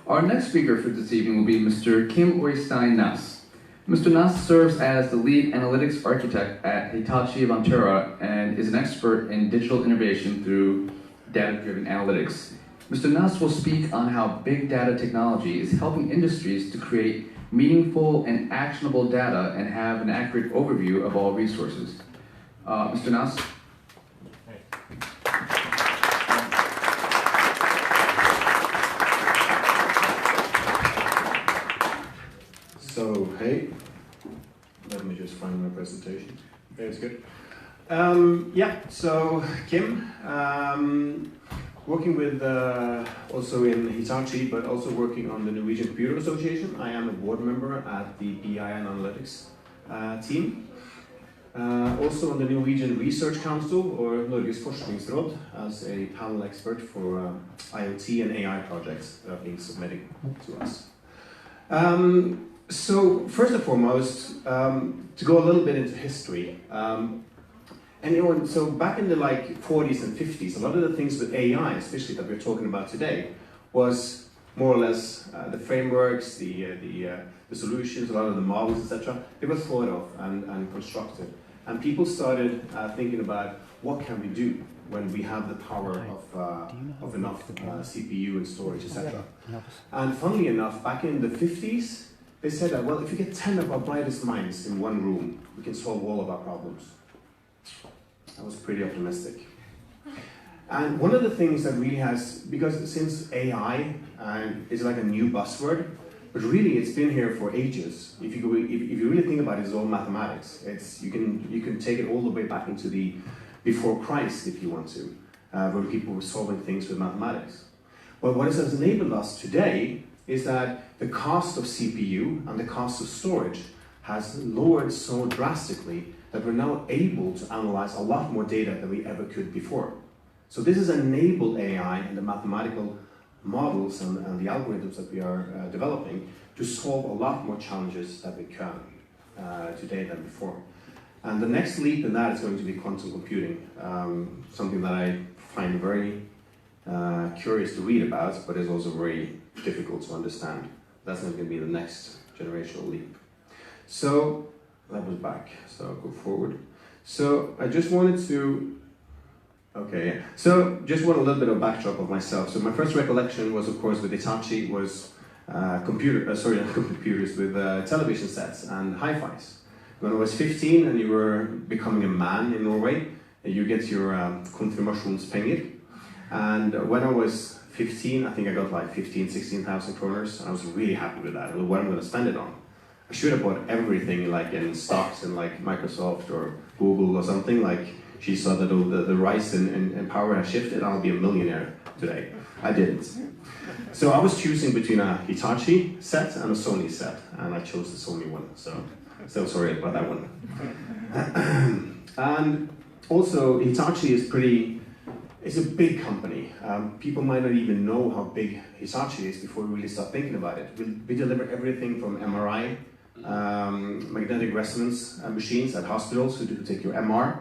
Our next speaker for this evening will be Mr. Kim Oystein Næss. Mr. Næss serves as the lead analytics architect at Hitachi Vantara and is an expert in digital innovation through data-driven analytics. Mr. Næss will speak on how big data technology is helping industries to create meaningful and actionable data and have an accurate overview of all resources. Mr. Næss? So, hey, let me just find my presentation. Okay, it's good. So Kim, working with also in Hitachi, but also working on the Norwegian Computer Association. I am a board member at the BI and Analytics team. Also on the Norwegian Research Council, or Norges Forskningsråd, as a panel expert for IoT and AI projects that are being submitted to us. So first and foremost, to go a little bit into history, so back in the 40s and 50s, a lot of the things with AI, especially that we're talking about today, was more or less the frameworks, the solutions, a lot of the models, etc. They were thought of and constructed, and people started thinking about what can we do when we have the power of enough CPU and storage, etc. And funnily enough, back in the 50s, they said that, well, if you get 10 of our brightest minds in one room, we can solve all of our problems. I was pretty optimistic. And one of the things that really has, because since AI is like a new buzzword, but really it's been here for ages. If you really think about it, it's all mathematics. You can take it all the way back into the before Christ, if you want to, where people were solving things with mathematics. But what it has enabled us today is that the cost of CPU and the cost of storage has lowered so drastically that we're now able to analyze a lot more data than we ever could before. So this has enabled AI and the mathematical models and the algorithms that we are developing to solve a lot more challenges that we can today than before. And the next leap in that is going to be quantum computing, something that I find very curious to read about, but is also very difficult to understand. That's not going to be the next generational leap. So that was back, so I'll go forward. So I just wanted to, so just want a little bit of backdrop of myself. So my first recollection was, of course, with Hitachi, was not computers, with television sets and hi-fis. When I was 15 and you were becoming a man in Norway, you get your konfirmasjonspenger. And when I was 15, I think I got like 16,000 kroners. I was really happy with that. What I'm going to spend it on. I should have bought everything like in stocks in like Microsoft or Google or something. Like she saw that the rise in power has shifted. I'll be a millionaire today. I didn't. So I was choosing between a Hitachi set and a Sony set, and I chose the Sony one. So sorry about that one. And also Hitachi is it's a big company. People might not even know how big Hitachi is before we really start thinking about it. We deliver everything from MRI, magnetic resonance machines at hospitals to take your MR,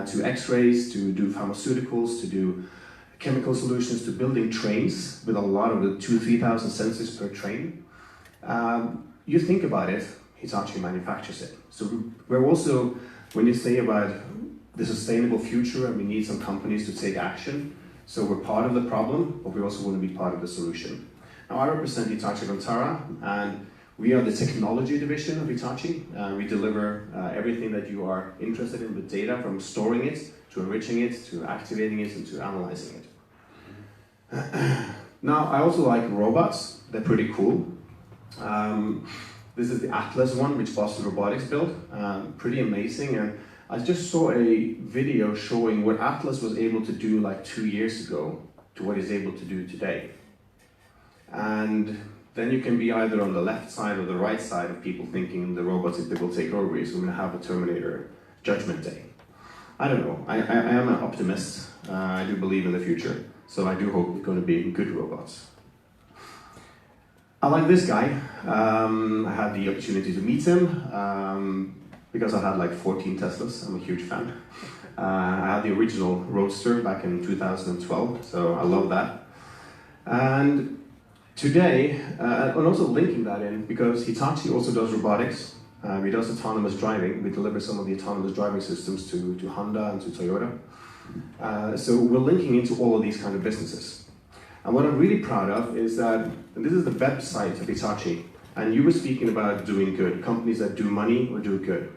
to X-rays, to do pharmaceuticals, to do chemical solutions, to building trains with a lot of the 2,000-3,000 sensors per train. You think about it, Hitachi manufactures it. So we're also, when you say about the sustainable future and we need some companies to take action, so we're part of the problem, but we also want to be part of the solution. Now I represent Hitachi Vantara, and we are the technology division of Hitachi. We deliver everything that you are interested in with data, from storing it, to enriching it, to activating it, and to analyzing it. Now I also like robots, they're pretty cool. This is the Atlas one, which Boston Robotics built, pretty amazing. And I just saw a video showing what Atlas was able to do like 2 years ago to what it's able to do today. And then you can be either on the left side or the right side of people thinking the robots, if they will take over, is we're going to have a Terminator Judgment Day. I don't know. I am an optimist. I do believe in the future. So I do hope it's going to be good robots. I like this guy. I had the opportunity to meet him. Because I had like 14 Teslas, I'm a huge fan. I had the original Roadster back in 2012, so I love that. And Today, and also linking that in, because Hitachi also does robotics, he does autonomous driving. We deliver some of the autonomous driving systems to Honda and to Toyota. So we're linking into all of these kind of businesses. And what I'm really proud of is that, and this is the website of Hitachi, and you were speaking about doing good, companies that do money or do good.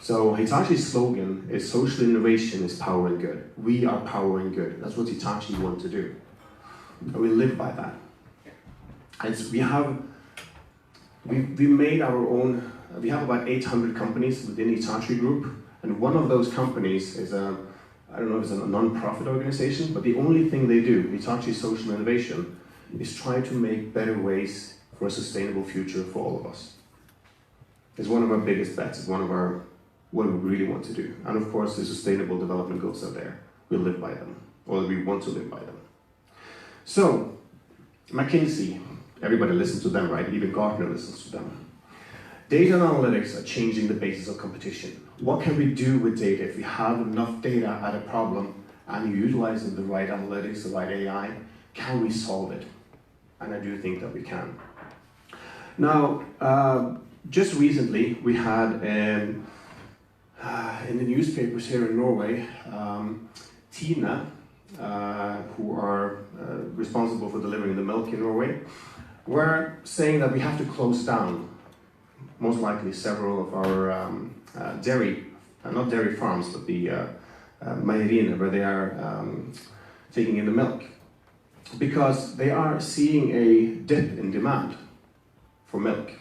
So Hitachi's slogan is social innovation is powering good. We are powering good. That's what Hitachi want to do. And we live by that. We made our own, we have about 800 companies within Hitachi Group, and one of those companies is I don't know if it's a non-profit organization, but the only thing they do, Hitachi Social Innovation, is try to make better ways for a sustainable future for all of us. It's one of our biggest bets, it's one of our, what we really want to do. And of course, the sustainable development goals are there. We live by them, or we want to live by them. So, McKinsey, everybody listens to them, right? Even Gartner listens to them. Data and analytics are changing the basis of competition. What can we do with data if we have enough data at a problem and you're utilizing the right analytics, the right AI? Can we solve it? And I do think that we can. Now, just recently we had in the newspapers here in Norway, Tina, who are responsible for delivering the milk in Norway, were saying that we have to close down most likely several of our dairy, not dairy farms, but the mejeriene, where they are taking in the milk, because they are seeing a dip in demand for milk.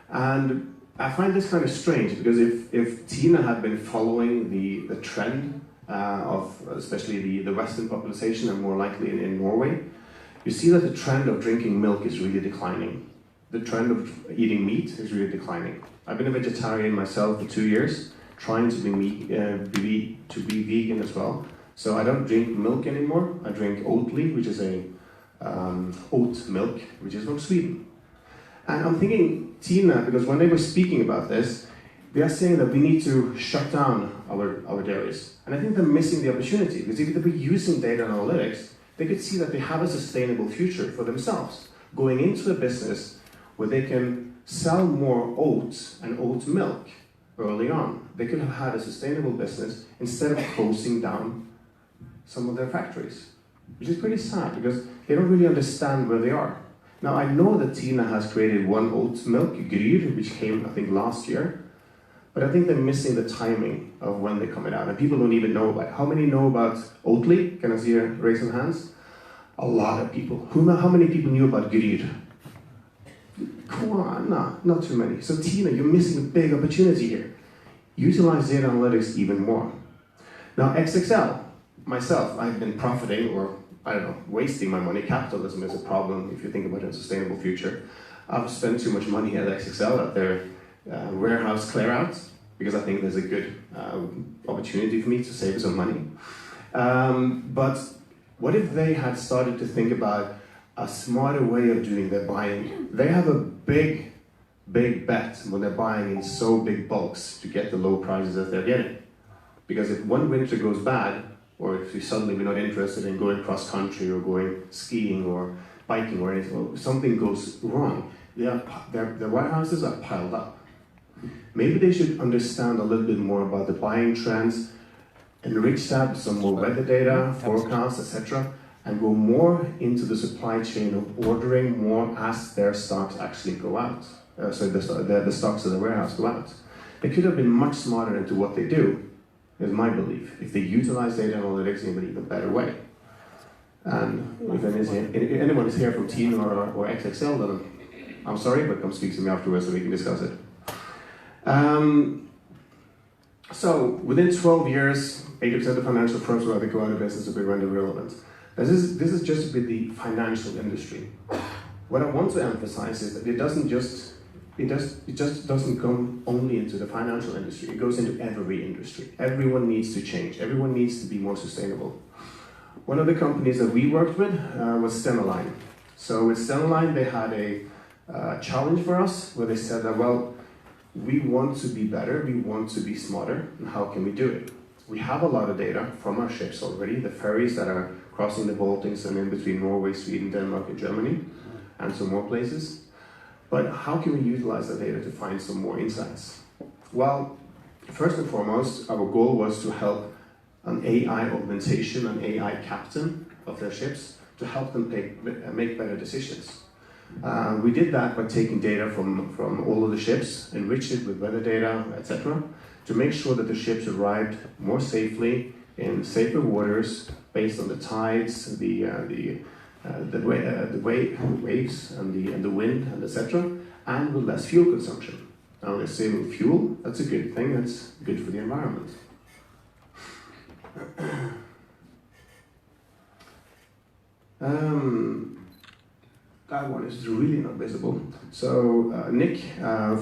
And I find this kind of strange, because if Tina had been following the trend of especially the Western population, and more likely in Norway, you see that the trend of drinking milk is really declining. The trend of eating meat is really declining. I've been a vegetarian myself for 2 years, trying to be vegan as well. So I don't drink milk anymore. I drink Oatly, which is a oat milk, which is from Sweden. And I'm thinking, Tina, because when they were speaking about this, they are saying that we need to shut down our dairies. And I think they're missing the opportunity, because if they're using data and analytics, they could see that they have a sustainable future for themselves, going into a business where they can sell more oats and oat milk early on. They could have had a sustainable business instead of closing down some of their factories, which is pretty sad, because they don't really understand where they are. Now, I know that Tina has created one oat milk, Gryr, which came, I think, last year, but I think they're missing the timing of when they're coming out, and people don't even know about it. How many know about Oatly? Can I see a raise of hands? A lot of people. How many people knew about Gryr? Come on, no, not too many. So Tina, you're missing a big opportunity here. Utilize data analytics even more. Now, XXL, myself, I've been profiting, or I don't know, wasting my money. Capitalism is a problem if you think about a sustainable future. I've spent too much money at XXL at their warehouse clearouts, because I think there's a good opportunity for me to save some money. But what if they had started to think about a smarter way of doing their buying? They have a big bet when they're buying in so big bulks to get the low prices that they're getting. Because if one winter goes bad, or if you suddenly we're not interested in going cross country or going skiing or biking or anything, or something goes wrong, their warehouses are piled up. Maybe they should understand a little bit more about the buying trends, enrich that with some more weather data, forecasts, etc., and go more into the supply chain of ordering more as their stocks actually go out. So the stocks of the warehouse go out. They could have been much smarter into what they do, is my belief, if they utilize data analytics in an even better way. And if anyone is here from Team or XXL, then I'm sorry, but come speak to me afterwards so we can discuss it. So within 12 years, 80% of financial firms will either go out of business or be rendered irrelevant. This is just with the financial industry. What I want to emphasize is that it just doesn't go only into the financial industry. It goes into every industry. Everyone needs to change. Everyone needs to be more sustainable. One of the companies that we worked with was Stenoline. So with Stenoline, they had a challenge for us where they said that, well, we want to be better, we want to be smarter, and how can we do it? We have a lot of data from our ships already, the ferries that are crossing the Baltics and in between Norway, Sweden, Denmark, and Germany. and some more places. But how can we utilize that data to find some more insights? Well, first and foremost, our goal was to help an AI augmentation, an AI captain of their ships, to help them make better decisions. We did that by taking data from all of the ships, enriched it with weather data, etc., to make sure that the ships arrived more safely in safer waters based on the tides, the waves, and the wind, and etc., and with less fuel consumption. Now, we're saving fuel. That's a good thing. That's good for the environment. That one is really not visible. So, Nick,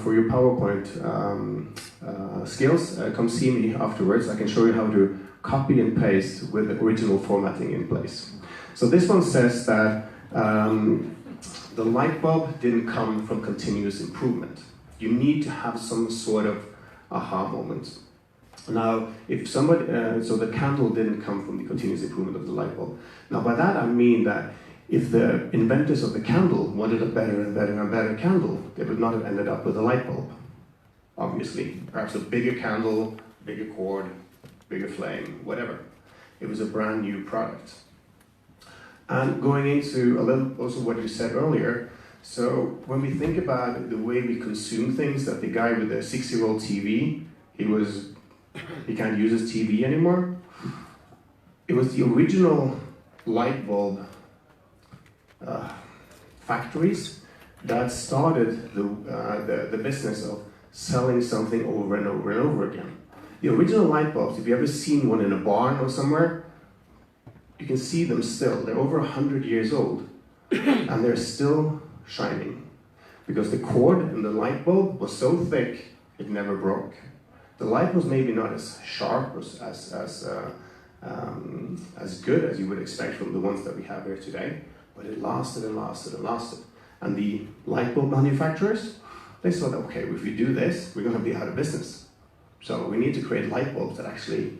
for your PowerPoint skills, come see me afterwards. I can show you how to copy and paste with the original formatting in place. So this one says that the light bulb didn't come from continuous improvement. You need to have some sort of aha moment. Now, if somebody, so the candle didn't come from the continuous improvement of the light bulb. Now, by that I mean that if the inventors of the candle wanted a better and better and better candle, they would not have ended up with a light bulb. Obviously, perhaps a bigger candle, bigger cord, bigger flame, whatever. It was a brand new product. And going into a little also what you said earlier, so when we think about the way we consume things, that the guy with the 6-year-old TV, he can't use his TV anymore. It was the original light bulb factories that started the business of selling something over and over and over again. The original light bulbs, if you've ever seen one in a barn or somewhere, you can see them still. They're over 100 years old, and they're still shining. Because the cord in the light bulb was so thick, it never broke. The light was maybe not as sharp or as good as you would expect from the ones that we have here today, but it lasted and lasted and lasted. And the light bulb manufacturers, they thought, okay, if we do this, we're going to be out of business. So we need to create light bulbs that actually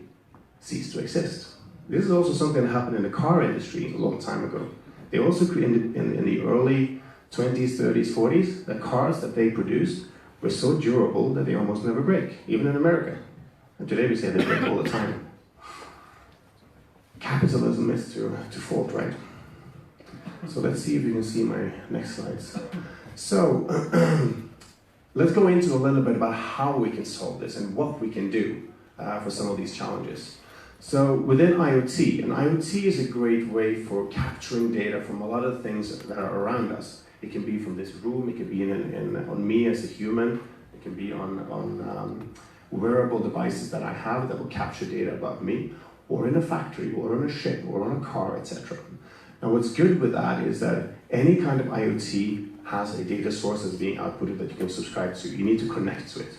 cease to exist. This is also something that happened in the car industry a long time ago. They also created in the early 20s, 30s, 40s, the cars that they produced were so durable that they almost never break, even in America. And today we say they break all the time. Capitalism is to fault, right? So let's see if you can see my next slides. So let's go into a little bit about how we can solve this and what we can do for some of these challenges. So within IoT, and IoT is a great way for capturing data from a lot of things that are around us. It can be from this room, it can be on me as a human, it can be on wearable devices that I have that will capture data about me, or in a factory, or on a ship, or on a car, etc. Now what's good with that is that any kind of IoT has a data source that's being outputted that you can subscribe to. You need to connect to it.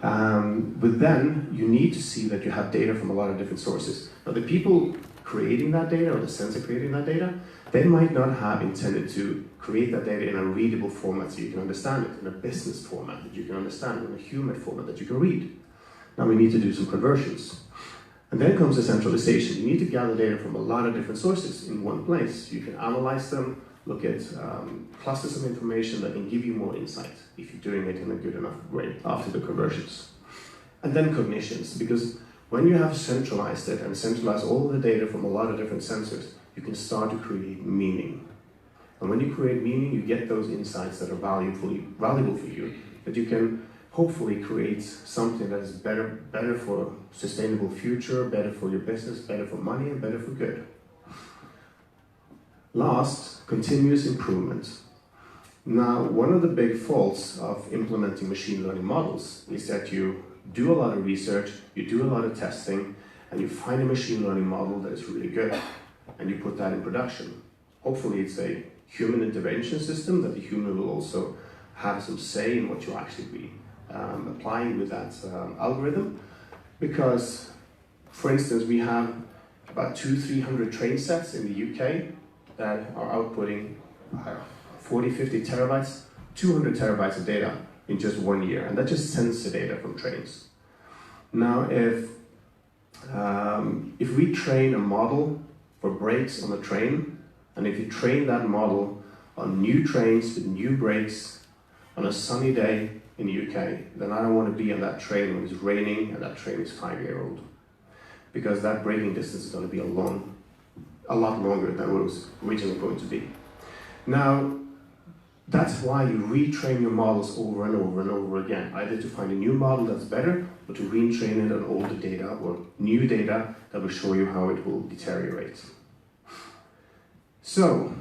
But then you need to see that you have data from a lot of different sources. Now the people creating that data, or the sensor creating that data, they might not have intended to create that data in a readable format so you can understand it, in a business format that you can understand, in a human format that you can read. Now we need to do some conversions. And then comes the centralization. You need to gather data from a lot of different sources in one place. You can analyze them, look at clusters of information that can give you more insight if you're doing it in a good enough way after the conversions. And then cognitions, because when you have centralized it and centralized all the data from a lot of different sensors, you can start to create meaning. And when you create meaning, you get those insights that are valuable for you, that you can hopefully create something that is better for a sustainable future, better for your business, better for money, and better for good. Last, continuous improvement. Now, one of the big faults of implementing machine learning models is that you do a lot of research, you do a lot of testing, and you find a machine learning model that is really good, and you put that in production. Hopefully it's a human intervention system that the human will also have some say in what you actually be applying with that algorithm. Because, for instance, we have about 200-300 train sets in the UK that are outputting 40-50 terabytes, 200 terabytes of data in just 1 year, and that just sends the data from trains. Now, if we train a model for brakes on a train, and if you train that model on new trains with new brakes on a sunny day in the UK, then I don't want to be on that train when it's raining and that train is 5-year-old. Because that braking distance is going to be a lot longer than what it was originally going to be. Now, that's why you retrain your models over and over and over again, either to find a new model that's better, or to retrain it on older data or new data that will show you how it will deteriorate. So,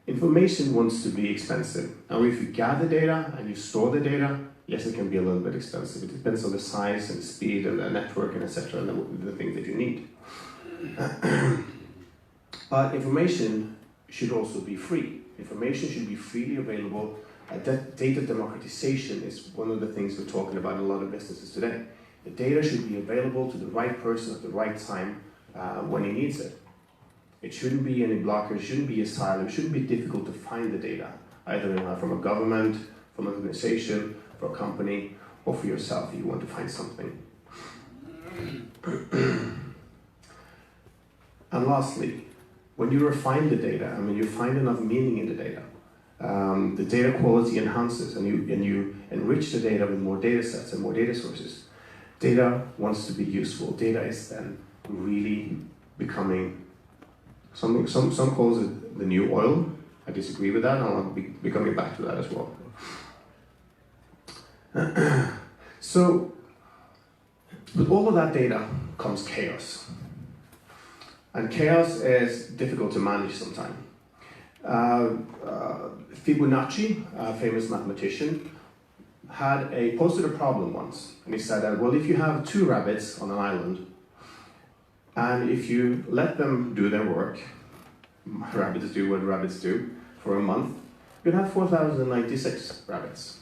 information wants to be expensive. Now, if you gather data and you store the data, yes, it can be a little bit expensive. It depends on the size and the speed and the network and etc. and the things that you need. But information should also be free. Information should be freely available. Data democratization is one of the things we're talking about in a lot of businesses today. The data should be available to the right person at the right time when he needs it. It shouldn't be any blocker, it shouldn't be a silo, it shouldn't be difficult to find the data, either from a government, from an organization, for a company, or for yourself if you want to find something. And lastly, when you refine the data, and when you find enough meaning in the data quality enhances, and you enrich the data with more data sets and more data sources. Data wants to be useful. Data is then really becoming something, some calls it the new oil. I disagree with that, and I'll be coming back to that as well. So, with all of that data comes chaos. And chaos is difficult to manage sometimes. Fibonacci, a famous mathematician, posted a problem once. And he said that, well, if you have 2 rabbits on an island, and if you let them do their work, rabbits do what rabbits do, for a month, you'd have 4,096 rabbits.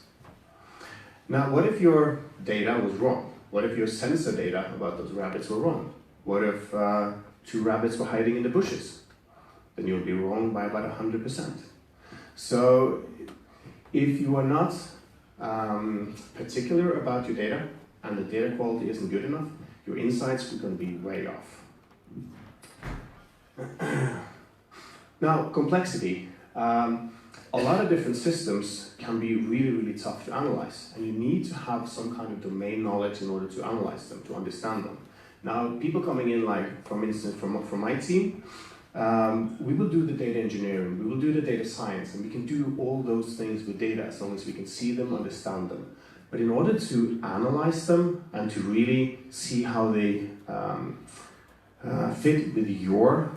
Now, what if your data was wrong? What if your sensor data about those rabbits were wrong? What if 2 rabbits were hiding in the bushes? Then you'll be wrong by about 100%. So, if you are not particular about your data, and the data quality isn't good enough, your insights are going to be way off. Now, complexity. A lot of different systems can be really, really tough to analyze, and you need to have some kind of domain knowledge in order to analyze them, to understand them. Now, people coming in, like, for instance, from my team, we will do the data engineering, we will do the data science, and we can do all those things with data as long as we can see them, understand them. But in order to analyze them and to really see how they fit with your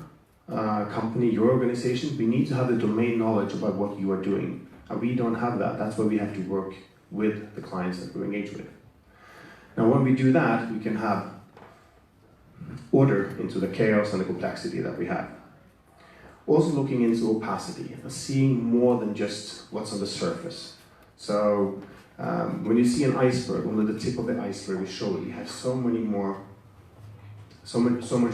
company, your organization, we need to have the domain knowledge about what you are doing. And we don't have that. That's why we have to work with the clients that we engage with. Now, when we do that, we can have order into the chaos and the complexity that we have. Also looking into opacity, seeing more than just what's on the surface. So when you see an iceberg, only the tip of the iceberg is showing, you have so much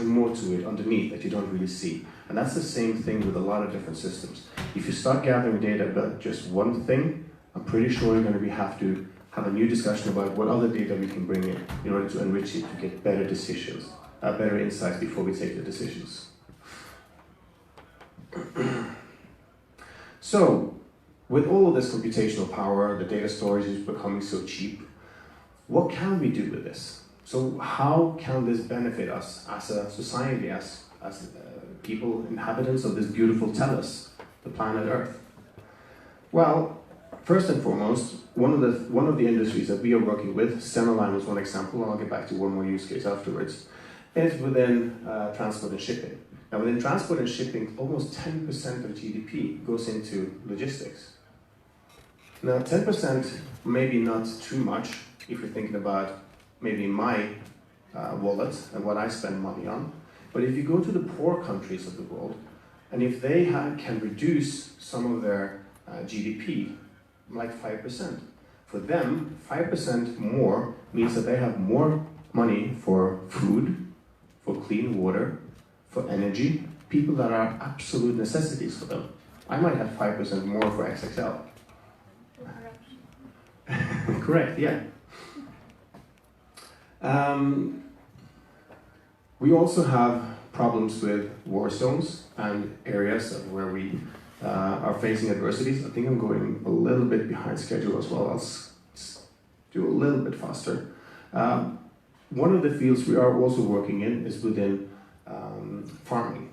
more to it underneath that you don't really see. And that's the same thing with a lot of different systems. If you start gathering data about just one thing, I'm pretty sure you're going to have to have a new discussion about what other data we can bring in order to enrich it to get better decisions, better insights before we take the decisions. So, with all of this computational power, the data storage is becoming so cheap, what can we do with this? So how can this benefit us as a society, as people, inhabitants of this beautiful tellus, the planet Earth? Well, first and foremost, one of the industries that we are working with, Semiline was one example, and I'll get back to one more use case afterwards, is within transport and shipping. Now, within transport and shipping, almost 10% of GDP goes into logistics. Now, 10% maybe not too much if you're thinking about maybe my wallet and what I spend money on. But if you go to the poor countries of the world, and if they can reduce some of their GDP, like 5%, for them, 5% more means that they have more money for food, for clean water, for energy, people that are absolute necessities for them. I might have 5% more for XXL. Correct, yeah. We also have problems with war zones and areas where we are facing adversities. I think I'm going a little bit behind schedule as well. I'll do a little bit faster. One of the fields we are also working in is within farming.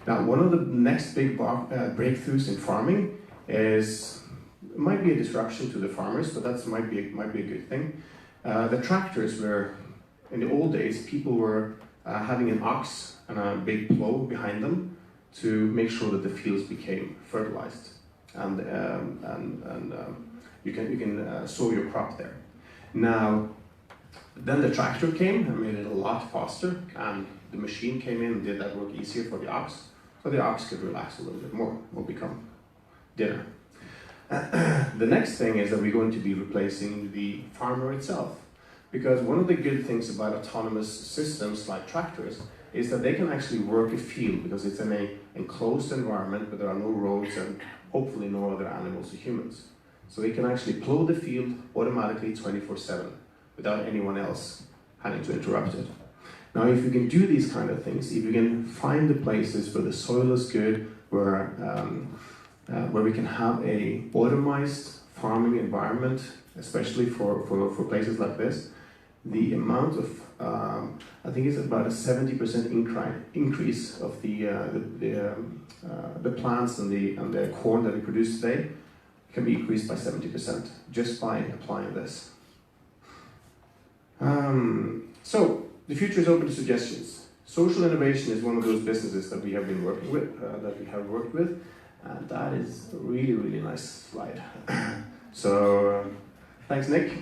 Now, one of the next big breakthroughs in farming is, it might be a disruption to the farmers, but that might be a good thing. The tractors were, in the old days, people were having an ox and a big plow behind them to make sure that the fields became fertilized, and you can sow your crop there. Now, then the tractor came and made it a lot faster, and the machine came in and did that work easier for the ox, so the ox could relax a little bit more, will become dinner. The next thing is that we're going to be replacing the farmer itself, because one of the good things about autonomous systems like tractors is that they can actually work a field, because it's in an enclosed environment, but there are no roads and hopefully no other animals or humans. So they can actually plow the field automatically 24/7 without anyone else having to interrupt it. Now, if you can do these kind of things, if you can find the places where the soil is good, where we can have a automized farming environment, especially for places like this, the amount of, I think it's about a 70% increase of the plants and the corn that we produce today can be increased by 70% just by applying this. So the future is open to suggestions. Social innovation is one of those businesses that we have been working with, and that is a really, really nice slide. So thanks, Nick.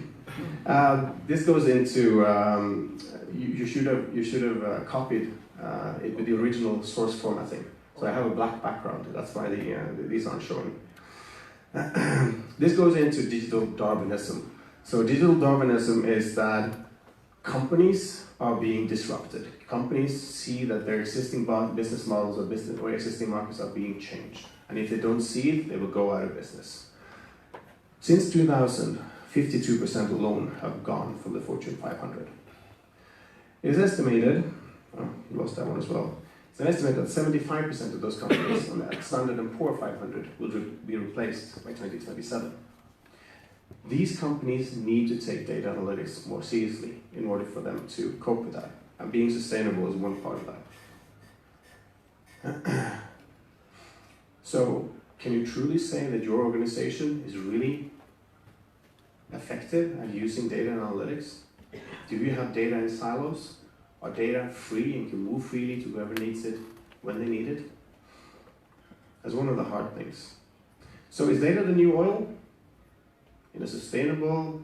This goes into, you should have copied it with the original source formatting. So I have a black background, that's why these aren't showing. This goes into digital Darwinism. So digital Darwinism is that companies are being disrupted. Companies see that their existing business models or existing markets are being changed. And if they don't see it, they will go out of business. Since 2000, 52% alone have gone from the Fortune 500. It is estimated, oh, you lost that one as well. It's an estimate that 75% of those companies on the Standard & Poor 500 will be replaced by 2027. These companies need to take data analytics more seriously in order for them to cope with that. And being sustainable is one part of that. So, can you truly say that your organization is really effective at using data analytics? Do you have data in silos? Are data free and can move freely to whoever needs it when they need it? That's one of the hard things. So is data the new oil? In a sustainable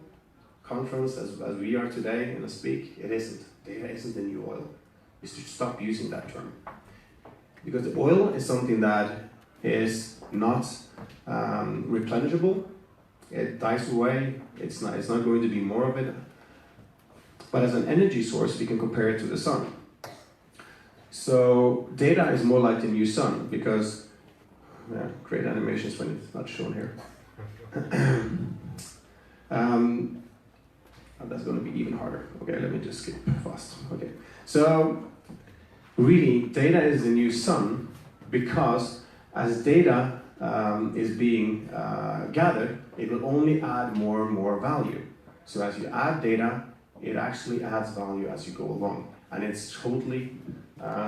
conference as we are today in a speak, it isn't. Data isn't the new oil. You should stop using that term. Because the oil is something that is not replenishable. It dies away. It's not going to be more of it. But as an energy source, we can compare it to the sun. So data is more like the new sun, because great animations when it's not shown here. That's going to be even harder. Okay, let me just skip fast. Okay, so really, data is the new sun, because as data is being gathered, it will only add more and more value. So as you add data, it actually adds value as you go along. And it's totally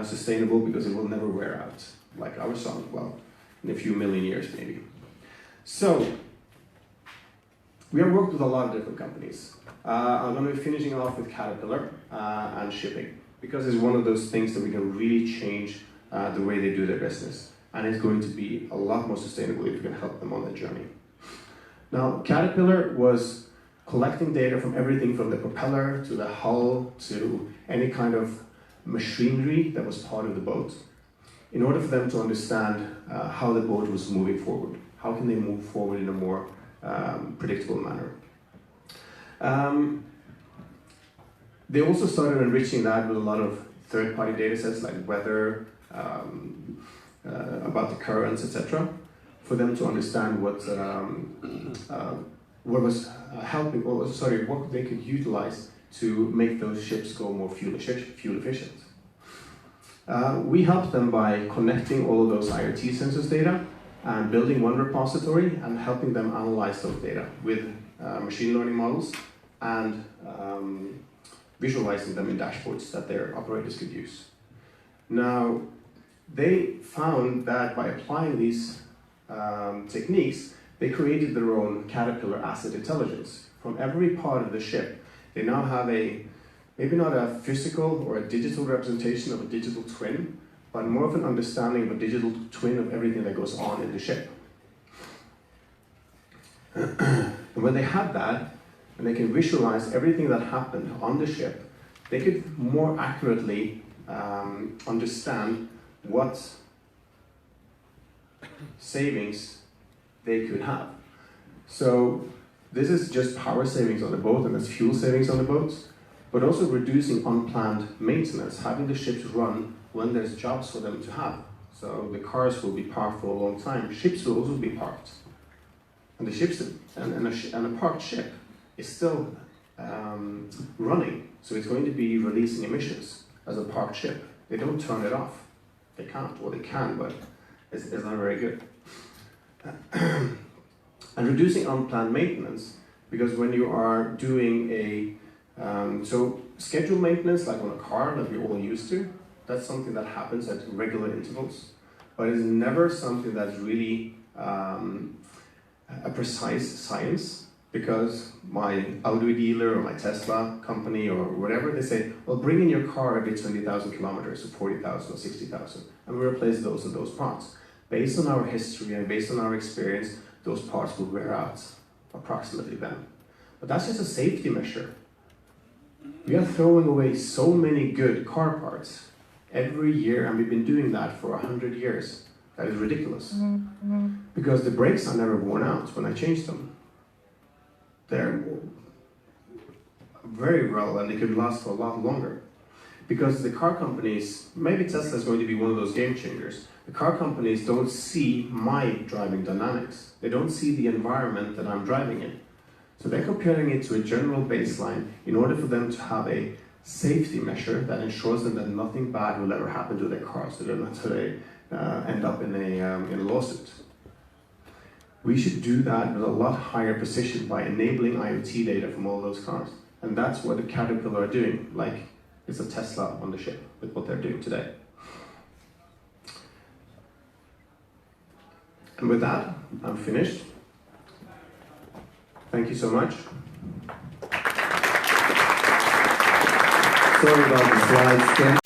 sustainable, because it will never wear out, like our sun, well, in a few million years maybe. So, we have worked with a lot of different companies. I'm going to be finishing off with Caterpillar and shipping, because it's one of those things that we can really change the way they do their business. And it's going to be a lot more sustainable if we can help them on that journey. Now, Caterpillar was collecting data from everything from the propeller to the hull to any kind of machinery that was part of the boat, in order for them to understand how the boat was moving forward. How can they move forward in a more predictable manner? They also started enriching that with a lot of third-party data sets like weather, about the currents, etc., for them to understand what was helping, what they could utilize to make those ships go more fuel efficient. We helped them by connecting all of those IoT sensors data and building one repository and helping them analyze those data with machine learning models and visualizing them in dashboards that their operators could use. Now, they found that by applying these techniques, they created their own Caterpillar asset intelligence. From every part of the ship, they now have maybe not a physical or a digital representation of a digital twin, but more of an understanding of a digital twin of everything that goes on in the ship. And when they had that, and they can visualize everything that happened on the ship, they could more accurately understand what savings they could have. So this is just power savings on the boat, and that's fuel savings on the boats, but also reducing unplanned maintenance, having the ships run when there's jobs for them to have. So the cars will be parked for a long time. Ships will also be parked. And the ships and a parked ship is still running, so it's going to be releasing emissions as a parked ship. They don't turn it off. They can't, or they can, but it's not very good. And reducing unplanned maintenance, because when you are doing so scheduled maintenance, like on a car that we're all used to, that's something that happens at regular intervals, but it's never something that's really a precise science, because my Audi dealer or my Tesla company or whatever, they say, well, bring in your car every 20,000 kilometers or 40,000 or 60,000, and we replace those and those parts. Based on our history and based on our experience, those parts will wear out approximately then. But that's just a safety measure. We are throwing away so many good car parts every year, and we've been doing that for 100 years. That is ridiculous. Because the brakes are never worn out when I change them. They're very well, and they could last for a lot longer. Because the car companies, maybe Tesla is going to be one of those game changers, the car companies don't see my driving dynamics. They don't see the environment that I'm driving in. So they're comparing it to a general baseline in order for them to have a safety measure that ensures them that nothing bad will ever happen to their car, so they end up in a lawsuit. We should do that with a lot higher precision by enabling IoT data from all those cars. And that's what the Caterpillar are doing, like it's a Tesla on the ship with what they're doing today. And with that, I'm finished. Thank you so much. Sorry about the slides, Kim.